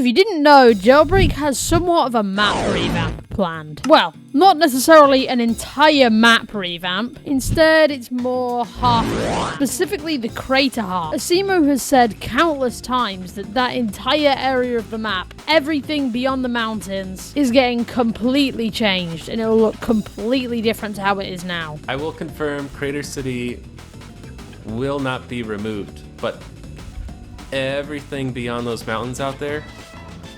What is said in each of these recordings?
if you didn't know, Jailbreak has somewhat of a map revamp planned. Well, not necessarily an entire map revamp. Instead, it's more half, specifically the crater half. Asimo has said countless times that that entire area of the map, everything beyond the mountains, is getting completely changed, and it will look completely different to how it is now. I will confirm Crater City will not be removed, but everything beyond those mountains out there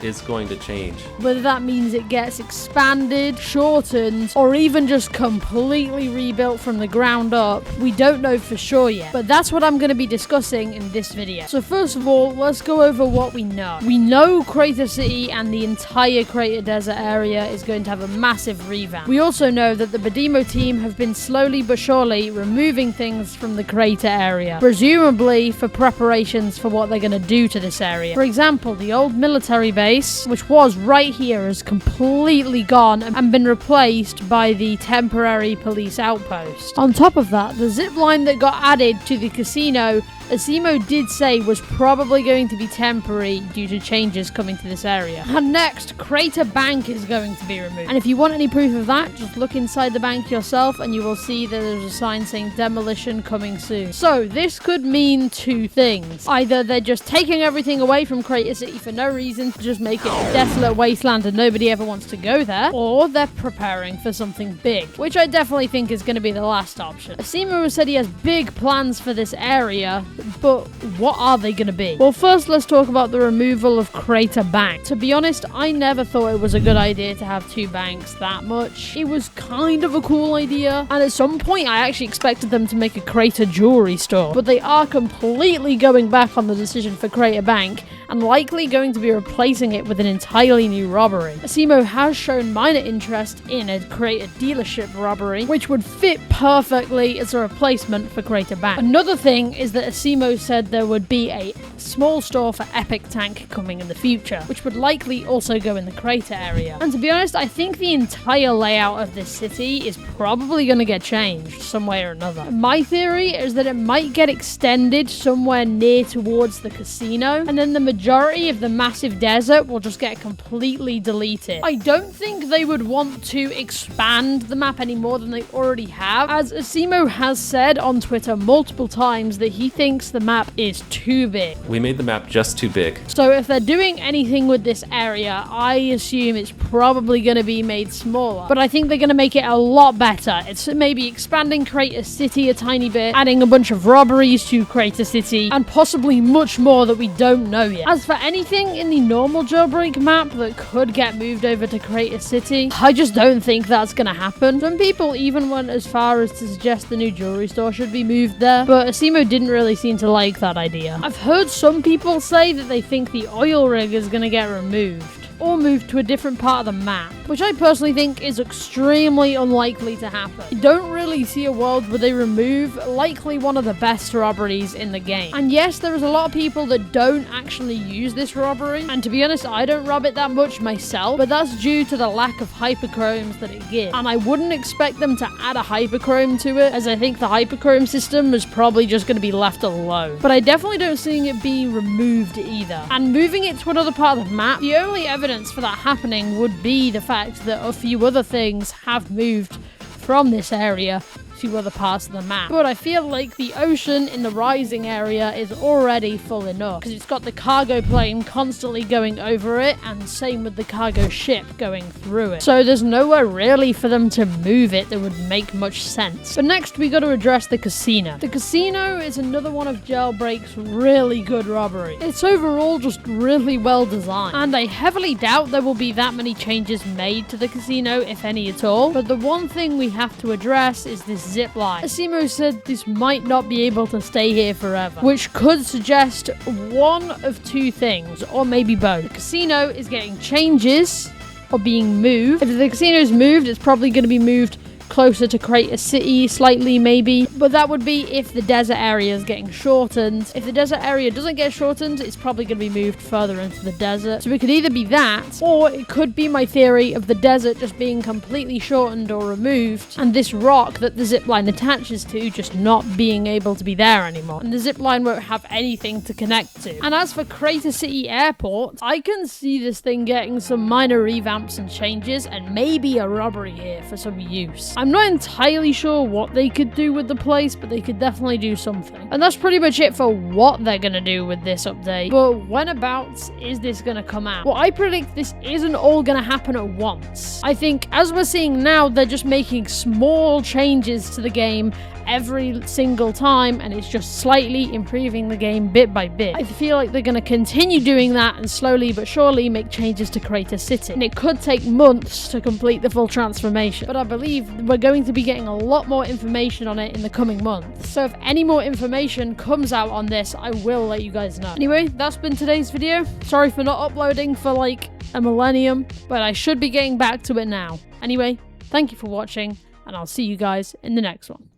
is going to change. Whether that means it gets expanded, shortened, or even just completely rebuilt from the ground up, we don't know for sure yet. But that's what I'm going to be discussing in this video. So first of all, let's go over what we know. We know Crater City and the entire Crater Desert area is going to have a massive revamp. We also know that the Badimo team have been slowly but surely removing things from the crater area, presumably for preparations for what they're going to do to this area. For example, the old military base, which was right here, has completely gone and been replaced by the temporary police outpost. On top of that, the zip line that got added to the casino, Asimo did say was probably going to be temporary due to changes coming to this area. And next, Crater Bank is going to be removed. And if you want any proof of that, just look inside the bank yourself and you will see that there's a sign saying demolition coming soon. So this could mean two things. Either they're just taking everything away from Crater City for no reason, to just make it a desolate wasteland and nobody ever wants to go there, or they're preparing for something big, which I definitely think is going to be the last option. Asimo has said he has big plans for this area, but what are they going to be? Well, first let's talk about the removal of Crater Bank. To be honest, I never thought it was a good idea to have two banks that much. It was kind of a cool idea, and at some point I actually expected them to make a Crater jewelry store, but they are completely going back on the decision for Crater Bank and likely going to be replacing it with an entirely new robbery. Asimo has shown minor interest in a Crater dealership robbery, which would fit perfectly as a replacement for Crater Bank. Another thing is that Asimo said there would be a small store for Epic Tank coming in the future, which would likely also go in the crater area. And to be honest, I think the entire layout of this city is probably going to get changed some way or another. My theory is that it might get extended somewhere near towards the casino, and then the majority of the massive desert will just get completely deleted. I don't think they would want to expand the map any more than they already have, as Asimo has said on Twitter multiple times that he thinks the map is too big. We made the map just too big. So if they're doing anything with this area, I assume it's probably going to be made smaller. But I think they're going to make it a lot better. It's maybe expanding Crater City a tiny bit, adding a bunch of robberies to Crater City, and possibly much more that we don't know yet. As for anything in the normal Jailbreak map that could get moved over to Crater City, I just don't think that's going to happen. Some people even went as far as to suggest the new jewelry store should be moved there, but Asimo didn't really seem to like that idea. I've heard some people say that they think the oil rig is going to get removed or moved to a different part of the map, which I personally think is extremely unlikely to happen. I don't really see a world where they remove likely one of the best robberies in the game. And yes, there is a lot of people that don't actually use this robbery, and to be honest, I don't rob it that much myself, but that's due to the lack of hyperchromes that it gives. And I wouldn't expect them to add a hyperchrome to it, as I think the hyperchrome system is probably just going to be left alone. But I definitely don't see it being removed either. And moving it to another part of the map, the only evidence for that happening would be the fact that a few other things have moved from this area to other parts of the map. But I feel like the ocean in the rising area is already full enough, because it's got the cargo plane constantly going over it, and same with the cargo ship going through it. So there's nowhere really for them to move it that would make much sense. But next we got to address the casino. The casino is another one of Jailbreak's really good robberies. It's overall just really well designed, and I heavily doubt there will be that many changes made to the casino, if any at all. But the one thing we have to address is this zip line. Asimo said this might not be able to stay here forever, which could suggest one of two things, or maybe both. The casino is getting changes or being moved. If the casino is moved, it's probably going to be moved closer to Crater City slightly maybe, but that would be if the desert area is getting shortened. If the desert area doesn't get shortened, it's probably going to be moved further into the desert. So it could either be that, or it could be my theory of the desert just being completely shortened or removed, and this rock that the zipline attaches to just not being able to be there anymore, and the zipline won't have anything to connect to. And as for Crater City Airport, I can see this thing getting some minor revamps and changes, and maybe a robbery here for some use. I'm not entirely sure what they could do with the place, but they could definitely do something. And that's pretty much it for what they're gonna do with this update. But when about is this gonna come out? Well, I predict this isn't all gonna happen at once. I think, as we're seeing now, they're just making small changes to the game every single time, and it's just slightly improving the game bit by bit. I feel like they're going to continue doing that and slowly but surely make changes to Crater City. And it could take months to complete the full transformation, but I believe we're going to be getting a lot more information on it in the coming months. So if any more information comes out on this, I will let you guys know. Anyway, that's been today's video. Sorry for not uploading for like a millennium, but I should be getting back to it now. Anyway, thank you for watching, and I'll see you guys in the next one.